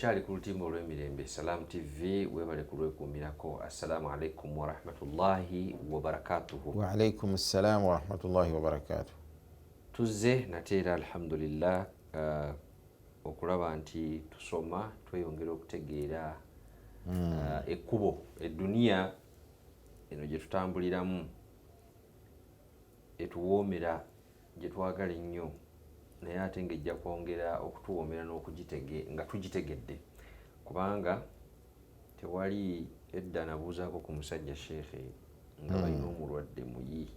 okyali ku lutimba olw'emirembe Salam TV webale kulwekuumirako. Assalamu alaikum wa rahmatullahi wa barakatuhu. Wa alaikum assalam wa rahmatullahi wa barakatuhu. Tuzze nateera alhamdulillah okulaba nti tusoma tweyongera okutegeera ekkubo eduniya eno gye tutambuliramu etuwoomera gye twagala ennyo naye ate ng'ejja kwongera okutuwoomera nga tugitegedde kubanga tewali edda nabuuzaako ku musajja sheekhe nga balina omulwadde muyi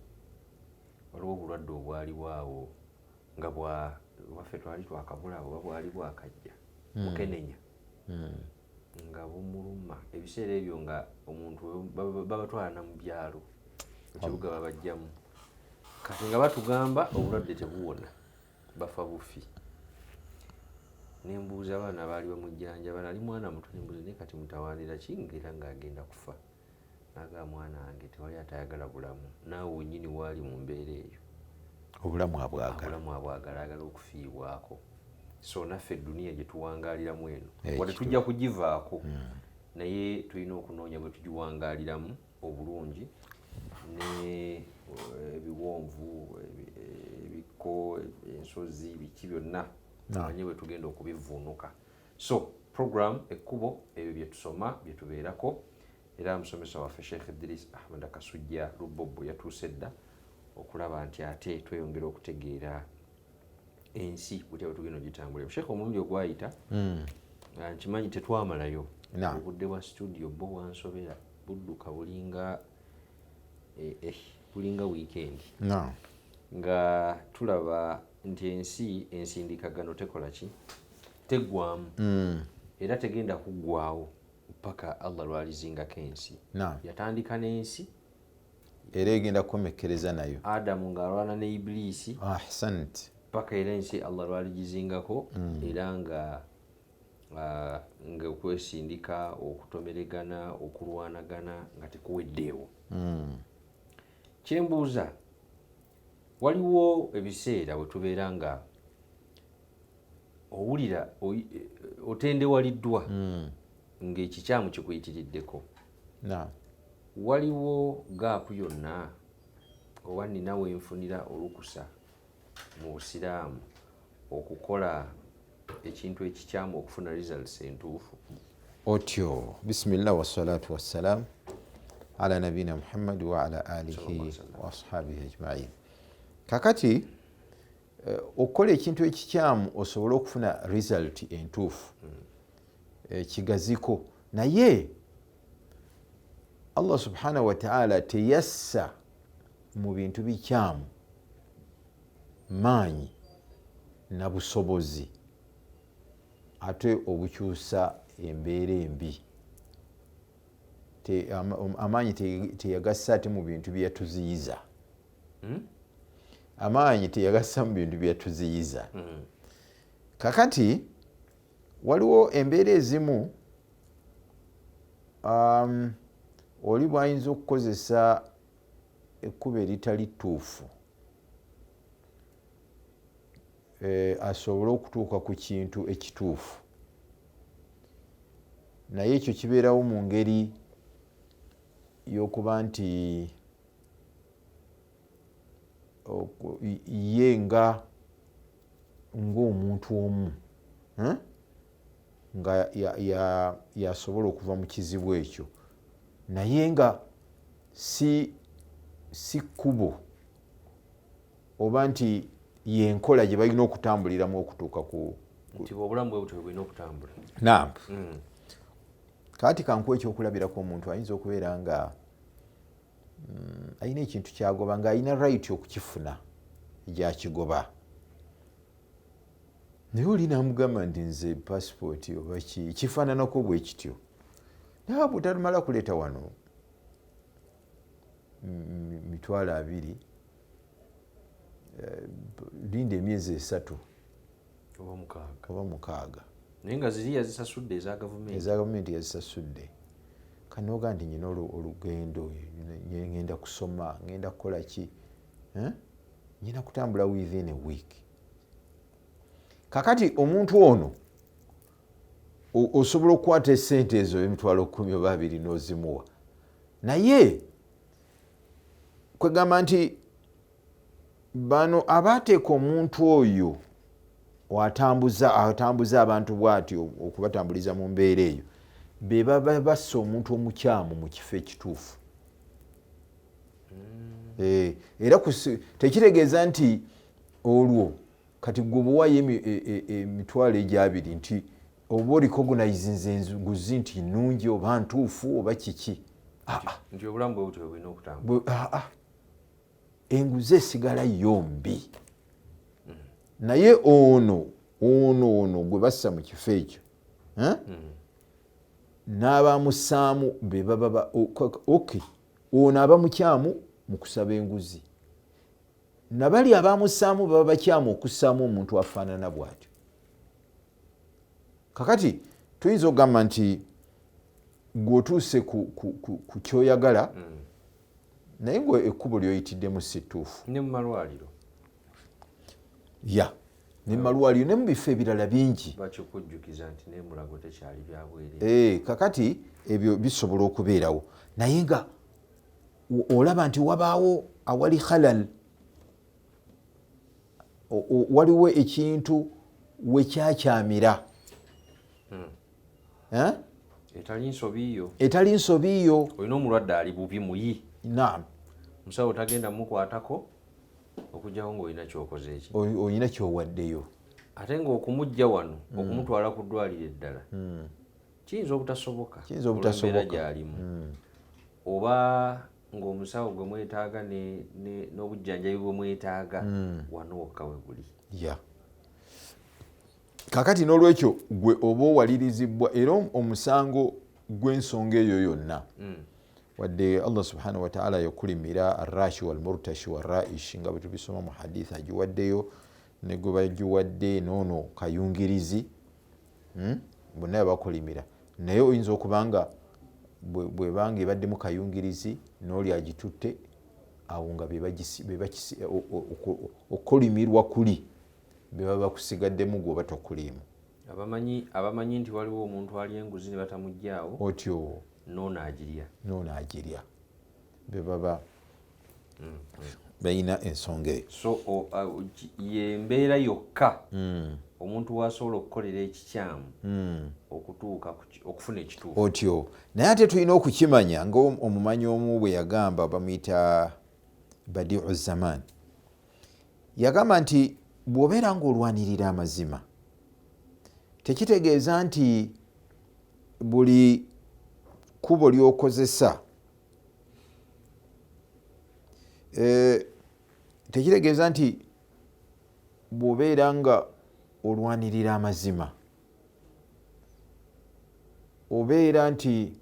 waliwo obulwadde obwalibwawo nga waffe twali twakabula oba bwali bwakajja bukenenya nga bumuluma ebiseera ebyo nga omuntu babatwalana mu byalo ekibuga babajjamu kati nga batugamba obulwadde tebuwona bafa bufi. Nembuuza abaana baali bamujjanjaba nali mwana muto nembuuza naye kati mutawaanira kingira ng'agenda kufa naga mwana wange tewali atayagala bulamu naawe wennyini waali mu mbeera eyo obulamu abwagala ayagala okufiibwako so naffe eduniya gye tuwangaaliramu eno wadde tujja kugivaako naye tulina okunoonya bwe tugiwangaaliramu obulungi ne ebiwonvu ebiko ensozi biki byonna manye bwe tugenda okubivuunuka. So program ekkubo ebyo bye tusoma bye tubeerako era musomesa waffe Sheikh Idris Ahmed Kasujja Lubobo yatuuse dda okulaba nti ate tweyongera okutegeera ensi butya bwe tugenda ogitambulira. Sheikh omulundi ogwayita nkimanyi tetwamalayo obudde bwa studio bo bwansobera budduka bulinga weekend nga tulaba nti ensi ensindikagano tekola ki teggwamu era tegenda kuggwaawo mpaka Allah lwalizingako ensi. Yatandika n'ensi era egenda kukomekkereza nayo Adamu ng'alwana ne Ibilisi paka era ensi Allah lwaligizingako era nga okwesindika okutomeregana okulwanagana nga tekuweddeewo. Kyembuuza waliwo ebiseera bwe tubeera nga owulira otendewaliddwa ng'ekikyamu kikuyitiriddeko waliwo gaapu yonna oba nina wenfunira olukusa mu busiraamu okukola ekintu ekikyamu okufuna results entuufu? Otyo bismillah wassalatu wassalam ala nabina Muhammad wa ala alihi wa ashabihi ajma'in. Kakati okukola ekintu ekikyamu osobola okufuna result entuufu kigaziko naye Allah subhanahu wa ta'ala teyassa mu bintu bikyamu maanyi na busobozi ate obukyusa embeera embi. Amaanyi teyagassa ate mu bintu byatuziyiza amaanyi teyagassa mu bintu byatuziyiza. Kakati waliwo embeera ezimu oli bwayinza okukozesa ekkubo eritali ttuufu asobole okutuuka ku kintu ekituufu naye ekyo kibeerawo mu ngeri y'okuba nti ye ng'omuntu omu nga yasobola okuva mu kizibu ekyo naye nga si kkubo oba nti yenkola gye balina okutambuliramu okutuuka ku nti obulamu bwe butyo bulina okutambula. Kati kankuwa ekyokulabirako omuntu ayinza okubeera nga alina ekintu kyagoba nga alina right okukifuna gyakigoba naye oli namugamba nti nze passport oba kifaananako bwe kityo naye butamala kuleeta wano $20,000 linda emyezi 3 oba 6 naye nga ziri yazisasudde eza gavumenti yazisasudde kanoga nti nyina olugendo ngenda kusoma ngenda kukola ki nyina kutambula within a week. Kakati omuntu ono osobola okukwata esente ezo emitwalo 10 oba 2 n'ozimuwa, naye kwegamba nti bano abaateeka omuntu oyo atambuza abantu bw'atyo okubatambuliza mu mbeera eyo be baba bassa omuntu omukyamu mu kifo ekituufu. Era tekitegeeza nti olwo kati gwe obuwayo emitwalo egy'abiri nti oba orecognize nguzi nti nnungi oba ntuufu oba kiki. Nti obulamu bwe butyo bulina okutambula. Enguzi esigala yombi. Naye ono gwe bassa mu kifo ekyo n'abamusaamu be baba ono aba mukyamu mu kusaba enguzi, nabali abamusaamu baba bakyamu okussaamu omuntu afaanana bw'atyo. Kakati tuyinza okugamba nti gweotuuse ku kyoyagala naye ngwe ekkubo lyoyitiddemu si ttuufu. Ne mu malwaliro ne malwaliro ne mu bifo ebirala bingi bakikujjukiza nti n'emulago tekyali byabwerere. Kakati ebyo bisobola okubeerawo naye nga olaba nti wabaawo awali halal, waliwo ekintu wekyakyamira etali nsobiiyo. Olina omulwadde ali bubi muyi, musawo tagenda mukwatako okugyawo ng'olina kyokoze eki, olina kyowaddeyo. Ate ng'okumujja wano okumutwala ku ddwaliro eddala kiyinza obutasoboka olw'embeera gy'alimu, oba ng'omusawo gwe mwetaaga n'obujjanjabi bwe mwetaaga wano wokka we buli. Kakati n'olwekyo gwe oba owalirizibwa era omusango gw'ensonga eyo yonna wadde Allah subhanahu wa ta'ala yakulimira arrashi wal murtashi wal raish nga bwe tubisoma mu hadith agiwaddeyo ne gwe bagiwadde noono kayungirizi bonna bakulimira, naye oyinza okubanga bwebanga ebaddemu kayungirizi n'oli agitutte awo nga okulimirwa kuli be baba bakusigaddemu gwoba tokuliimu. Abamanyi nti waliwo omuntu ali enguzi ne batamuggyaawo otyo noono agirya be baba balina ensonga eyo. So yembeera yokka omuntu wasobola okukolera ekikyamu okutuuka okufuna ekituufu otyo. Naye ate tulina okukimanya ng'omumanyi omu bwe yagamba, bamuyita Badiu Zaman, yagamba nti bw'obeera ng'olwanirira amazima tekitegeeza nti buli kkubo ly'okozesa tekitegeeza nti bw'obeera nga olwanirira amazima obeera nti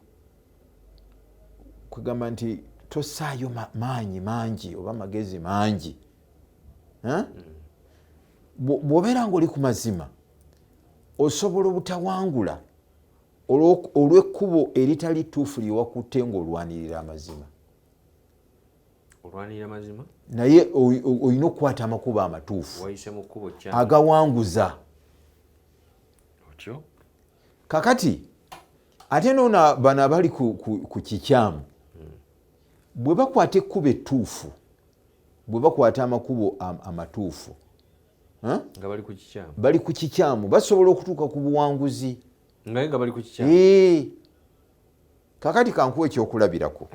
kugamba nti tosaayo maanyi mangi oba magezi mangi. Bw'obeera ng'oli ku mazima osobola obutawangula olw'ekkubo eritali ttuufu lye wakutte ng'olwanirira amazima. Olwanirira mazima naye olina okukwata amakubo amatuufu agawanguza otyo. Kakati ate noona bano abali ku kikyamu bwe bakwata ekkubo ettuufu, bwe bakwata amakubo amatuufu nga bali ku kikyamu basobola okutuuka ku buwanguzi nga bali ku kikyamu. Kakati kankuwa ekyokulabirako.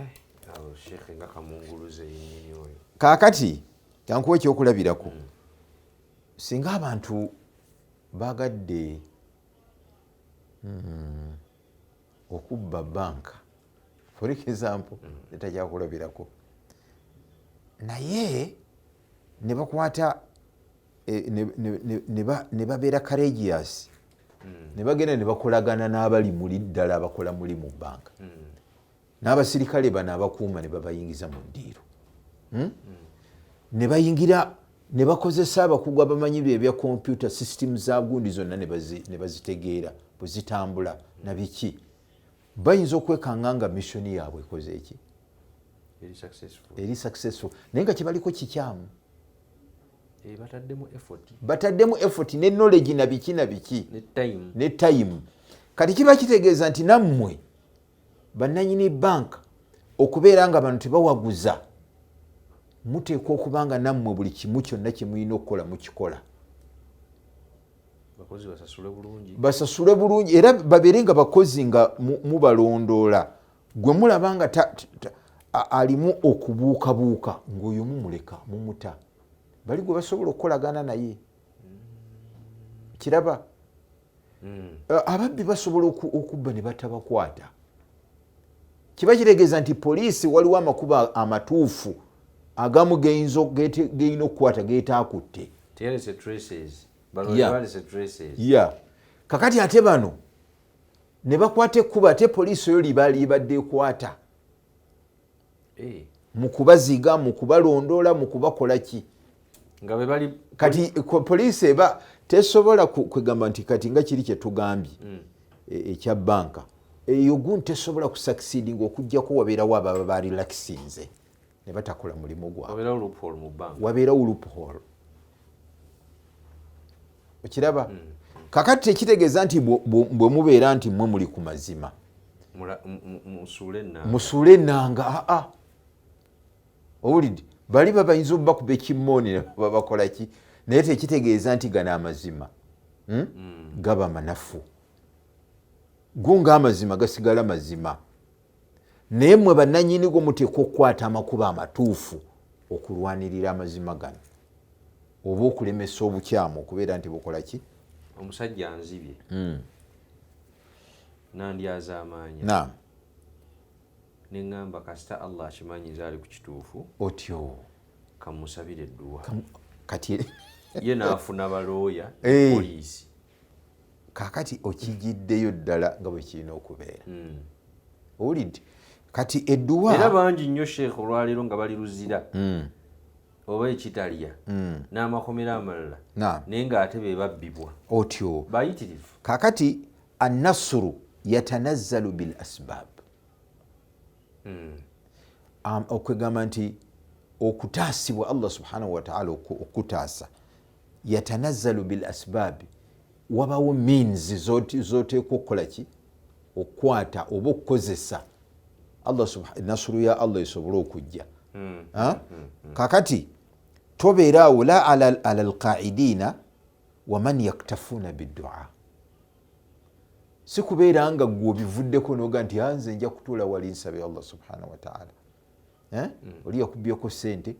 Kakati kankuwa ekyokulabirako. Singa abantu bagadde okubba banka for example netakyakulabirako, naye ne bakwata ne babeera courageous ne bagenda ne bakolagana n'abali muli ddala abakola muli mu banka n'abasirikale bano abakuuma ne babayingiza mu ddiiro ne bayingira ne bakozesa abakugu abamanyi bya computer system za gundi zonna ne bazitegeera bwe zitambula na biki, bayinza okwekanga nga missioni yaabwe ekoze eki eri successful naye nga kyebaliko kikyamu. Bataddemu effort ne knowledge na biki ne time. kati kiba kitegeeza nti nammwe bannanyini banka okubeera nga bano tebawaguza muteekwa okubanga nammwe buli kimu kyonna kyemulina okukola mukikola basasule bulungi era babeere nga bakozi nga mubalondoola gwe mulaba nga alimu okubuukabuuka ng'oyo mumuleka mumuta bali gwe basobola okukolagana naye kiraba ababbi basobola okubba ne batabakwata kiba kitegeeza nti poliisi waliwo amakubo amatuufu agamu geyina okukwata getaakutte kakati ate bano ne bakwata ekkuba ate poliisi oyo libadde ekwata mu kubaziga mu kubalondoola mu kubakola ki kati poliisi eba tesobola kwegamba nti kati nga kiri kyetugambye ekya banka eyo gundi tesobola kusakisidinga okujjako wabeerawo ababa barelaxinze ne batakola mulimu gwabwe wabeerawo loophole okiraba kakati tekitegeeza nti bwe mubeera nti mmwe muli ku mazima musuule ennanga owulidde bali babayinza okubakuba ekimmooni babakola ki naye tekitegeeza nti gano amazima gaba manafu go ng'amazima gasigala mazima naye mmwe bannanyini go muteekwa okukwata amakubo amatuufu okulwanirira amazima gano oba okulemesa obukyamu okubeera nti bukola ki omusajja anzibye nandyaze amaanyi neŋŋamba kasita Allah akimanyi nze ali ku kituufu otyo kamusabire edduwa kati ye naafuna balooya poliisi kakati okijiddeyo ddala nga bwe kirina okubeera owulidde kati edduwa era bangi nnyo sheekh olwaleero nga bali luzira oba ekitalya n'amakomera amalala naye ng'ate be babbibwa otyo bayitirivu kakati annasuru yatanazzalu bil asbab okwegamba nti okutaasibwa Allah subhanahu wa ta'ala okutaasa yatanazzalu bil asbab wabawo means zoteekwa okukola ki okukwata oba okukozesa nasuru ya Allah esobole okujja kakati tobeera awo la ala alqaidina waman yaktafuuna biddua si kubeera nga gwe obivuddeko noga nti nze nja kutuula wali nsabe Allah subhanahu wa ta'ala oli yakubyeko sente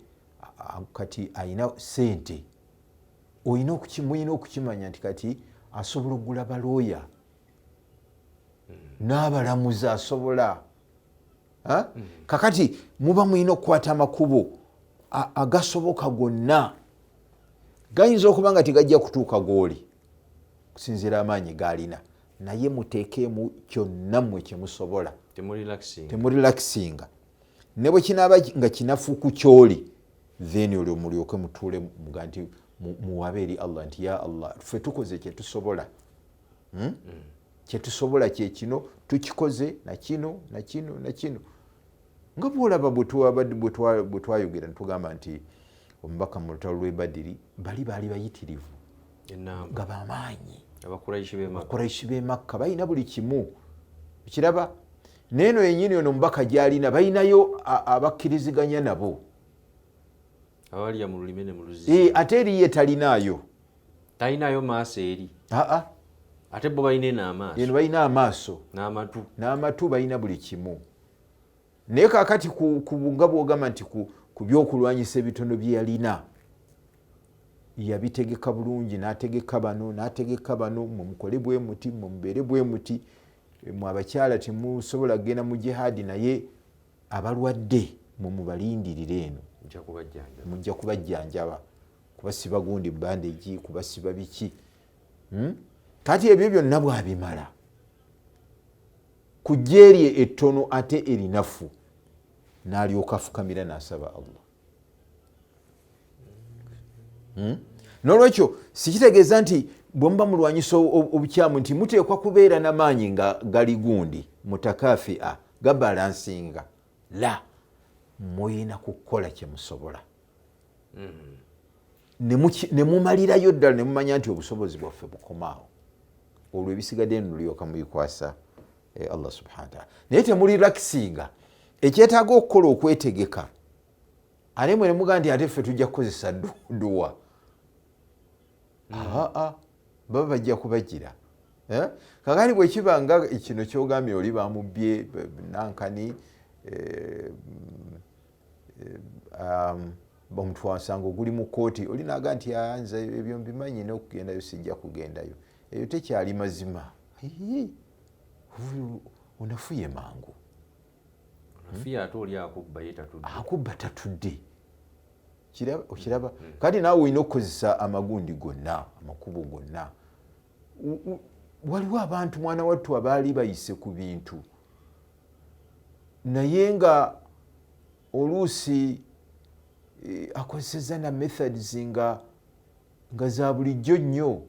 kati ayina sente muyina okukimanya nti kati asobola okugula balooya n'abalamuzi asobola kakati muba muyina okukwata amakubo agasoboka gonna gayinza okuba nga tegajja kutuuka gwoli kusinziira amaanyi gaalina naye muteekeemu kyonna mmwe kyemusobola temurelaxinga ne bwe kinaaba nga kinafu ku kyoli then olwo mulyoke mutuule muga nti muwabe eri Allah nti ya Allah ffe tukoze kyetusobola kyetusobola kyekino tukikoze nakino nga bwolaba bwe twayogera netugamba nti omubaka mu lutalo lw'e Badiri baali bayitirivu nga bamaanyi abakuraishi b'e Makka balina buli kimu kiraba neeno yenyini ono omubaka gyalina balinayo abakkiriziganya nabo abalya mu lulime ne mu luzi ate eriye talinayo maaso eri ate bo balina amaaso n'amatu balina buli kimu naye kakati nga bwogamba nti ku byokulwanyisa ebitono bye yalina yabitegeka bulungi n'ategeka bano mumukole bwe muti mumubeere bwe muti mu abakyala temusobola kugenda mu jihadi naye abalwadde mumubalindirire eno mujja kubajjanjaba kubasiba gundi bandegi kubasiba biki kati ebyo byonna bwabimala kujja eri ettono ate erinafu n'alyoka afukamira n'asaba Allah n'olwekyo sikitegeeza nti bwe muba mulwanyisa obukyamu nti muteekwa kubeera n'amaanyi nga gali gundi mutakafia gabalansinga la muyina kukola kyemusobola ne mumalirayo ddala ne mumanya nti obusobozi bwaffe bukomaawo olwo ebisigadde nolyoka mubikwasa Allah subhanahu wa ta'ala. Naye temuli lakisinga ekyetaaga okukola okwetegeka ate mwe nemugaa nti ate ffe tujja kukozesa duwa. Baba bajja kubagira kakati bwe kiba nga kino kyogambye oli bamubye nankani bamutwasanga oguli mu kooti oli naga nti nze ebyo mbimanyi n'okugendayo sijja kugendayo, eyo tekyali mazima. Onafuye mangu, ate oli akubba tatudde. Okiraba kati naawe olina okukozesa amagundi gonna, amakubo gonna. Waliwo abantu mwana wattu abaali bayise ku bintu naye nga oluusi akozeseza na methods nga za bulijjo nnyo.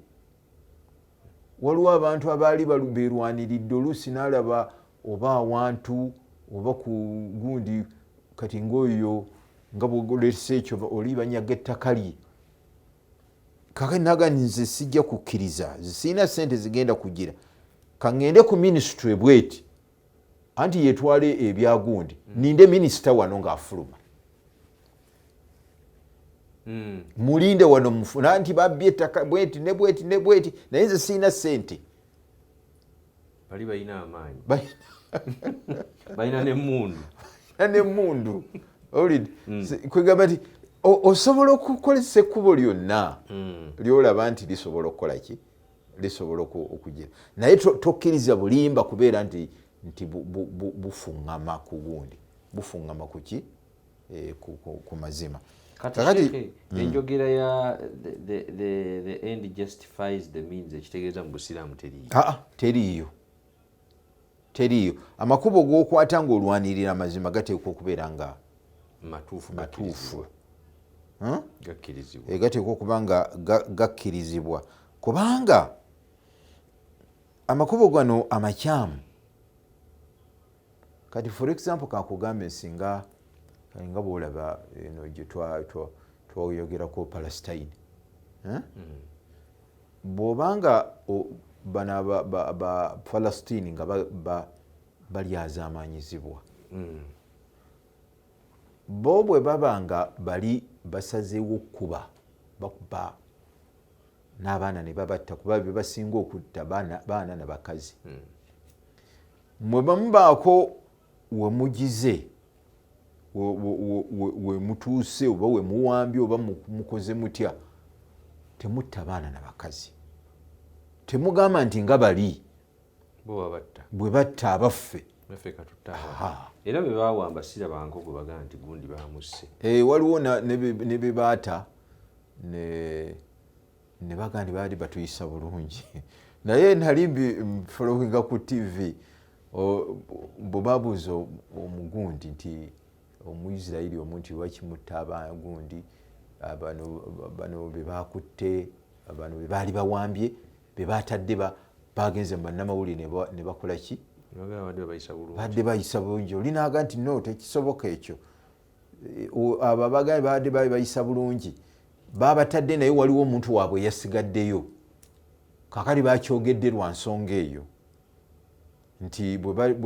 Waliwo abantu abaali berwaniridde oluusi n'alaba oba awantu oba ku gundi kati ng'oyo nga bw'olesa ekyo oli banyaga ettaka lye. Kakati naga nze sijja kukkiriza, sirina ssente zigenda kugira kaŋŋende ku minisitule bweti anti yetwale ebyagundi ninde minisita wano ng'afuluma. Mulinde wano mufuna nti babbye ettaka bweti ne bweti ne bweti naye nze sirina ssente. Bali balina amaanyi balina n'emmundu n'emmundu olid kwegamba nti osobola okukozesa ekkubo lyonna lyolaba nti lisobola okukola ki, lisobola okugira naye tokkiriza bulimba kubeera nti bufuŋŋama ku gundi, bufuŋŋama ku ki ku mazima. Kati enjogera ya the end justifies the means ekitegeeza mu busiraamu teriiyo. Teriiyo, teriiyo. Amakubo g'okwata ng'olwanirira amazima gateekwa okubeera nga matuufu, gateekwa okuba nga gakkirizibwa kubanga amakubo gano amakyamu. Kati for example kakugambe singa nga bwolaba eno gye twayogerako Palestine, bw'obanga bano ba Palestine nga balyazaamanyizibwa bo bwe baba nga bali basazeewo okuba bakuba n'abaana ne babatta kuba bye basinga okutta baana na bakazi, mwe bamubaako we mugize we mutuuse oba we muwambye oba mukoze mutya, temutta baana na bakazi, temugamba nti nga bali bwe batta abaffe era bwe bawamba sirabanga gwe bagamba nti gundi bamusse. Waliwo ne be baata ne bagamba nti baali batuyisa bulungi naye nali followinga ku TV bwe babuuza omugundi nti Omuyisirayiri omu nti wakimutta abagundi bano be bakutte bano be baali bawambye be batadde bagenze mu bannamawulire ne bakola ki, badde bayisa bulungi. Oli naaga nti no tekisoboka ekyo, abo abagambye badde bayisa bulungi babatadde naye waliwo omuntu waabwe yasigaddeyo. Kakali bakyogedde lwa nsonga eyo nti bwe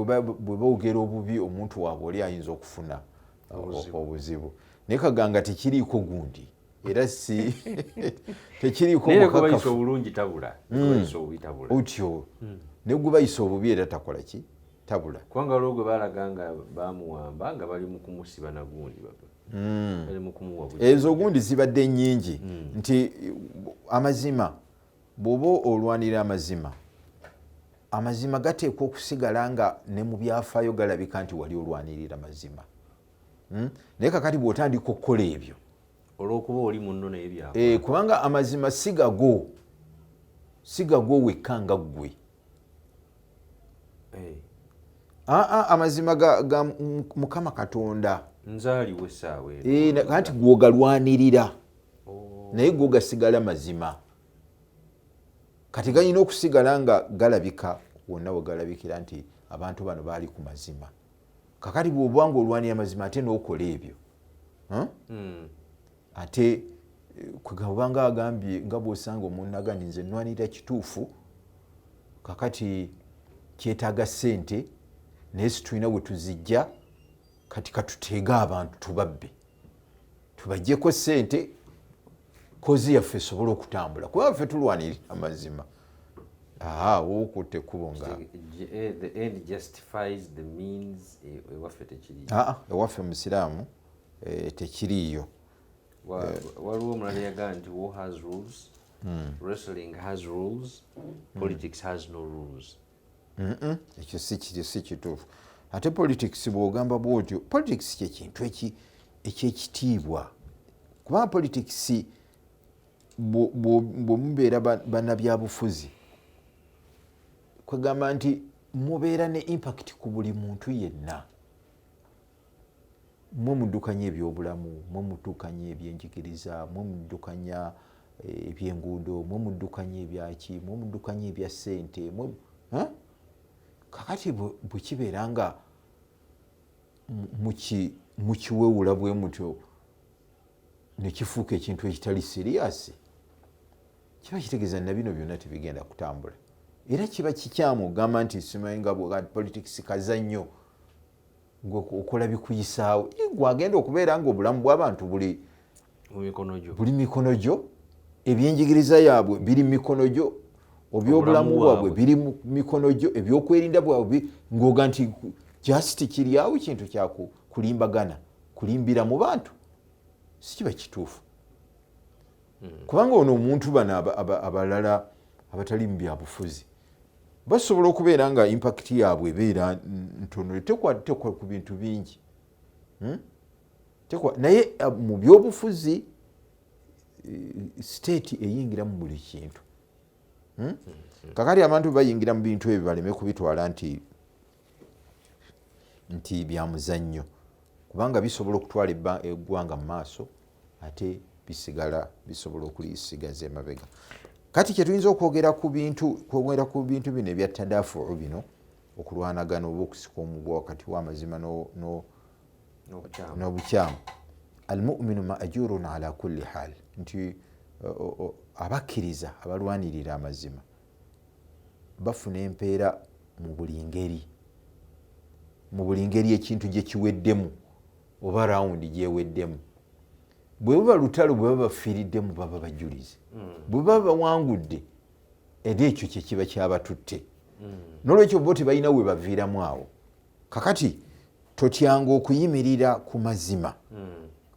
boogera obubi omuntu waabwe oli ayinza okufuna obuzibu. Naye kaganga tekiriiko gundi era si tekiriiko mukakafu obulungi tabula otyo ne gubayisa obubi era takola ki, tabula. Kubanga waliwo gwe baalaga nga bamuwamba nga bali mu kumusiba na gundi bali mu kumuwa buzibu. Ezo gundi zibadde nnyingi nti amazima bw'oba olwanira amazima gateekwa okusigala nga ne mu byafaayo galabika nti wali olwanirira mazima. Naye kakati bw'otandika okukola ebyo olw'okuba oli munno naye byakola kubanga amazima sigago wekka nga ggwe. Amazima ga Mukama Katonda nzaaliwe essaawa kanti gwogalwanirira naye go gasigala mazima. Kati galina okusigala nga galabika wonna we galabikira nti abantu bano baali ku mazima. Kakati bw'obanga olwanira amazima ate n'okola ebyo ate kwegabanga agambye nga bw'osanga omuntu agandi nze nnwanirira kituufu kakati kyetaaga ssente naye situlina bwe tuzijja kati katuteege abantu tubabbe tubajjeko ssente kozi yaffe esobole okutambula kuba ffe tulwanirira amazima wookutte ekkubo nga ewaffe musiraamu tekiriiyo waliwo omulala yagaa nti war has rules, wrestling has rules, politics has no rules. Ekyo si kituufu ate politics bw'ogamba bwotyo politics kyekintu ekyekitiibwa kubanga politics bwemubeera bannabyabufuzi kwegamba nti mubeera ne impact ku buli muntu yenna mwe muddukanya ebyobulamu mwe muddukanya ebyenjigiriza mwe muddukanya ebyenguudo mwe muddukanya ebyaki mwe muddukanya ebya ssente kakati bwe kibeera nga mukiwewula bwe mutyo nekifuuka ekintu ekitali siriyasi kiba kitegeeza na bino byonna tebigenda kutambula era kiba kikyamu ogamba nti simanyi nga politics kazannyo okola bikuyisaawo gwagenda okubeera nga obulamu bw'abantu buli mikono gyo ebyenjigiriza yaabwe biri mikono gyo obyobulamu bwabwe biri mu mikono gyo ebyokwerinda bwabwe ng'oga nti jasiti kiri awo kintu kyakulimbagana kulimbira mu bantu si kiba kituufu kubanga ono omuntu bano abalala abatali mu byabufuzi basobola okubeera nga impact yaabwe ebeera ntono tekwa ku bintu bingi naye mu byobufuzi state eyingira mu buli kintu kakati abantu bayingira mu bintu ebyo baleme kubitwala nti byamuzannyo kubanga bisobola okutwala eggwanga mu maaso ate bisobola okulisigaza emabega kati kyetuyinza okwogera ku bintu bino ebya tadafuu bino okulwanagana oba okusika omugwa wakati w'amazima n'obukyamu almuminu maajurun ala kulli hal nti abakkiriza abalwanirira amazima bafuna empeera mu buli ngeri ekintu gye kiweddemu oba rawundi gyeweddemu bwe buba lutalo bwe baba bafiiriddemu baba bajulize bwe baba bawangudde era ekyo kyekiba kyabatutte n'olwekyo bo tebalina we baviiramu awo kakati totyanga okuyimirira ku mazima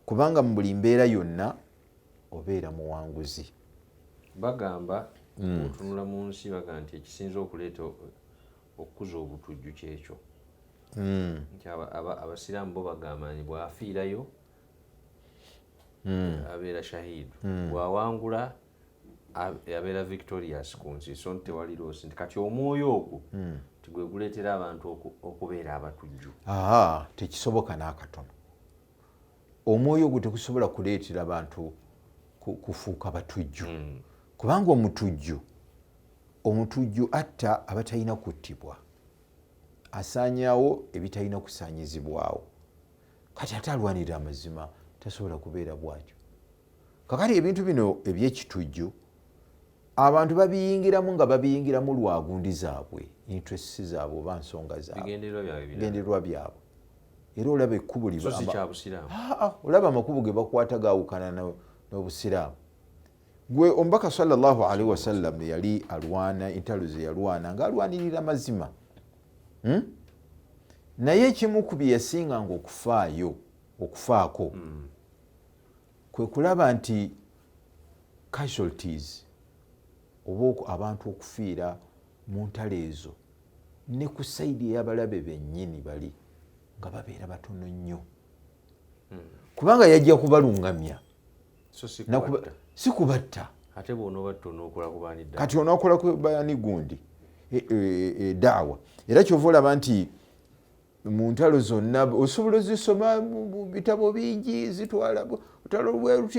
kubanga mu buli mbeera yonna obeera muwanguzi bagamba otunula mu nsi bagamba nti ekisinza okuleeta okukuza obutujju kyekyo nti abasiraamu bo bagamba nti bwafiirayo abeera shahidu bwawangula abeera victorious ku nsi so tewali loosi nti kati omwoyo ogwo tigwe guleetera abantu okubeera abatujju tekisoboka n'akatono omwoyo ogwo tegusobola kuleetera abantu kufuuka batujju kubanga omutujju atta abatalina kuttibwa asaanyaawo ebitalina kusaanyizibwawo kati ate alwanirira amazima tasobola kubeera bwatyo kakati ebintu bino ebyekitujju abantu babiyingiramu nga babiyingiramu lwa gundi zaabwe interest zaabwe oba nsonga zaabwe bigendererwa byabwe era olaba ekkubo olaba amakubo ge bakwata gaawukana n'obusiraamu gwe omubaka sallallahu alaihi wasallam yali alwana entalo ze yalwana ng'alwanirira mazima naye ekimu ku bye yasinganga okufaako kwe kulaba nti casualties oba abantu okufiira mu ntalo ezo ne ku sayidi ey'abalabe bennyini bali nga babeera batono nnyo kubanga yajja kubalungamya si kubatta kati onookola ku bayani gundi daawa era kyova olaba nti mu ntalo zonna osobola ozisoma mu bitabo bingi zitwala olutalo lweruti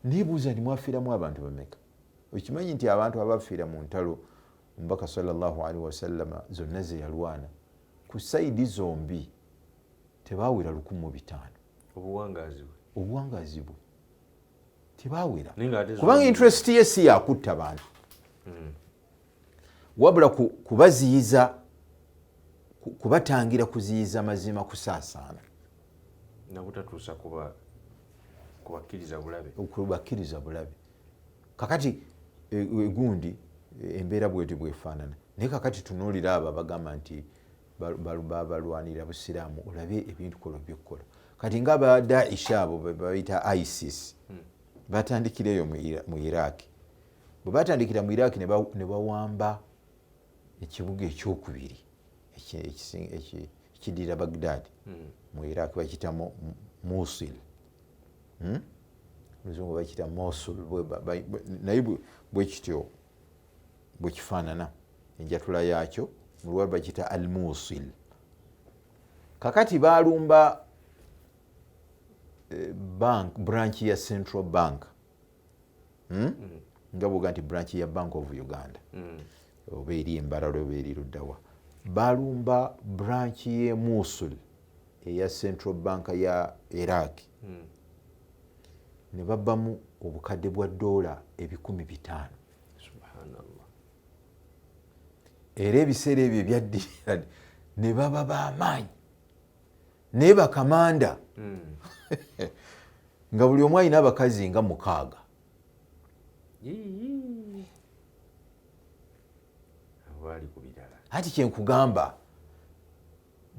nebuuza nti mwafiiramu abantu bameka okimanyi nti abantu abafiira mu ntalo omubaka sallallahu alaihi wasallama zonna ze yalwana ku sayidi zombi tebawera 1500 obuwangazi bwe tebawera kubanga interest ye si yakutta bantu wabula kubaziyiza, kubatangira kuziyiza mazima kusaasaana nabutatuusa kubakkiriza bulabe. Kakati gundi embeera bweti bwefaanana, naye kakati tunuulira abo bagamba nti balwanira busiraamu, olabe ebintu kola byekkola. Kati nga aba Daesh abo bayita ISIS batandikira eyo mu Iraq. Bwe batandikira mu Iraq ne bawamba ekibuga ekyokubiri ekiddira Baghdad mu Iraq, bakiyita Mosul. Oluzungu bakiyita Mosul, naye bwe kityo bwe kifaanana enjatula yaakyo, mu Luwarabu bakiyita al-Mosul. Kakati balumba branch ya Central Bank, nga bwoga nti branch ya Bank of Uganda, oba eri Embarara oba eri luddawa. Balumba branch ye Mosul eya Central Bank ya Iraq, ne babbamu obukadde bwa $500. Subhanallah. Era ebiseera ebyo ebyaddirira ne baba b'amaanyi naye bakamanda nga buli omu alina abakazi nga 6. Ati kyenkugamba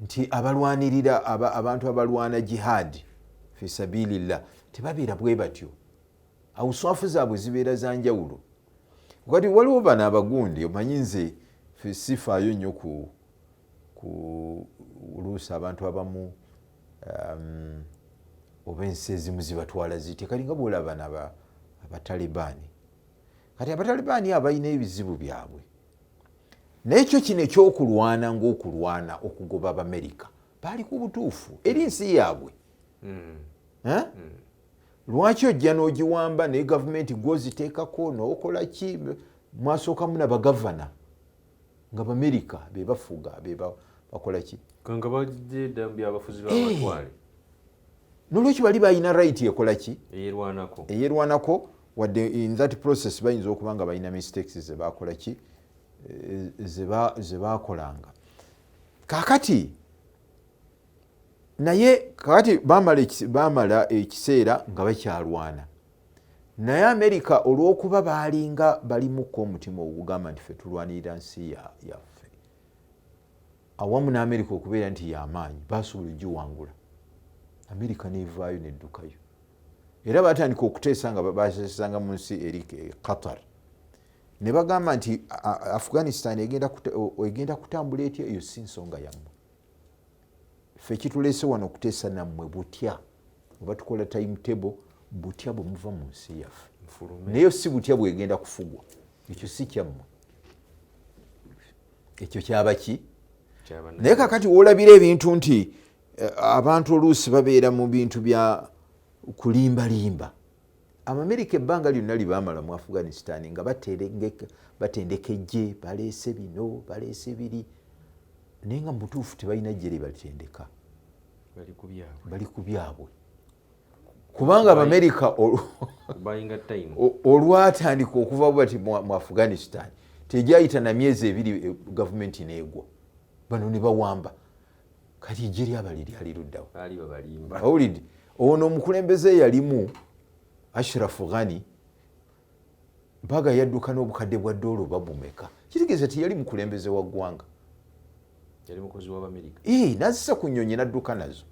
nti abalwanirira abantu abalwana jihad fi sabilillah tebabeera bwe batyo, awuswafu zaabwe zibeera za njawulo. Kati waliwo bano abagundi, omanyi nze sifaayo nnyo ku oluusi abantu abamu oba ensi ezimu zibatwala zitya. Kati nga bwolaba abatalibaani, kati abatalibaani abalina ebizibu byabwe, naye ekyo kino ekyokulwana ng'okulwana okugoba Abamerika baali ku butuufu eri ensi yaabwe. Lwaki ojja n'ogiwamba naye gavumenti gw'oziteekako n'okola ki? Mwasookamu n'abagavana nga Bamerika be bafuga, be bakola ki? Kanga bagidde byabafuzi b'amatwale. N'olwekyo bali balina right ekola ki? Eyerwanako. Wadde in that process bayinza okuba nga balina mistakes ze bakola ki? Ze bakolanga. Kakati naye kakati bamala ekiseera nga bakyalwana, naye Amerika olw'okuba baalinga balimuko omutima ogugamba nti ffe tulwanirira nsi yaffe, awamu n'Amerika okubeera nti y'amaanyi, basobola ogiwangula. Amerika nevaayo neddukayo, era batandika okuteesa nga bateesanga mu nsi eri Qatar, ne bagamba nti Afghanistan egenda kutambula etya, eyo si nsonga yammwe. Ffe kituleese wano okuteesa nammwe butya, oba tukola timetable butya bwe muva mu nsi yaffe, naye si butya bwegenda kufugwa. Ekyo si kyammwe, ekyo kyaba ki? Naye kakati woolabira ebintu nti abantu oluusi babeera mu bintu bya kulimbalimba. Abamerika ebbanga lyonna libaamala mu Afghanistan nga batendeka ejje, baleese bino baleese biri, naye nga mu butuufu tebalina ejje libalitendeka, bali ku byabwe. Kubanga Abamerika olwatandika okuva bati mu Afghanistan tegyayita na myezi 2 gavumenti neegwa, bano ne bawamba. Kati ejje lyabali lyali luddawo. Owulidde, ono omukulembeze yalimu Ashraf Ghani, mpaga yadduka n'obukadde bwa $1 babumeka. Kitegeeza tiyali mukulembeze wa ggwanga, yali mukozi w'Abamerika. Nazisa ku nnyonyi n'adduka nazo.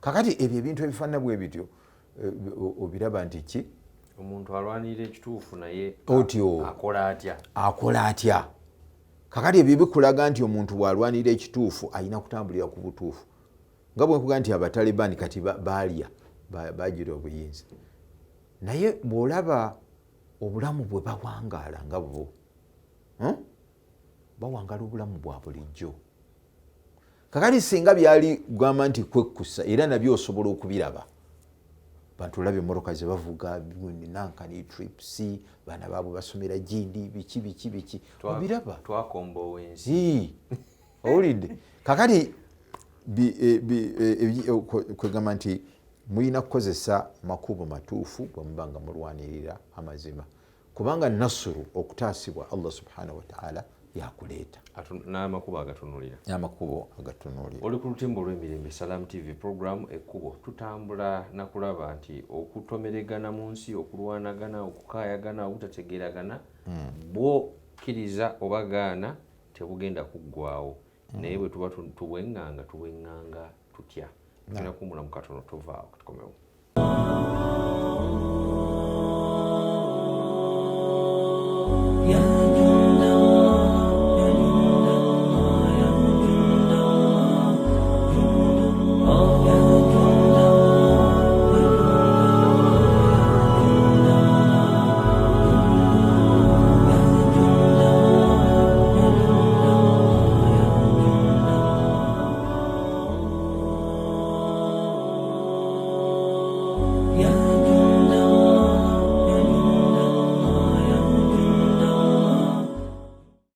Kakati ebyo ebintu ebifaanana bwe bityo obiraba nti ki? Omuntu alwanirira ekituufu naye otyo akola atya? Kakati ebyo bikulaga nti omuntu bw'alwanirira ekituufu alina kutambulira ku butuufu. Nga bwe nkuga nti abatalibani kati baalya bagira obuyinza, naye bw'olaba obulamu bwe bawangaala nga bo, bawangala obulamu bwa bulijjo. Kakati singa byali gamba nti kwekkusa, era nabyo osobola okubiraba. Bantu olabye emmotoka ze bavuga, nankani trips, baana baabwe basomera gindi, biki obiraba. Twakombowa ensi. Owulidde? Kakati kwegamba nti mulina kukozesa makubo matuufu bwe muba nga mulwanirira amazima. kubanga nasuru okutaasibwa Allah subhanahu wa ta'ala yakuleeta n'amakubo agatunulira oli ku lutimbo lw'emirembe Salam TV program ekkubo tutambula nakulaba nti okutomeregana mu nsi okulwanagana okukaayagana obutategeeragana bw'okkiriza obagaana tebugenda kuggwaawo naye bwe tuba tubwenganga tutya tulina kuwummula mu katono tovaawo katukomewo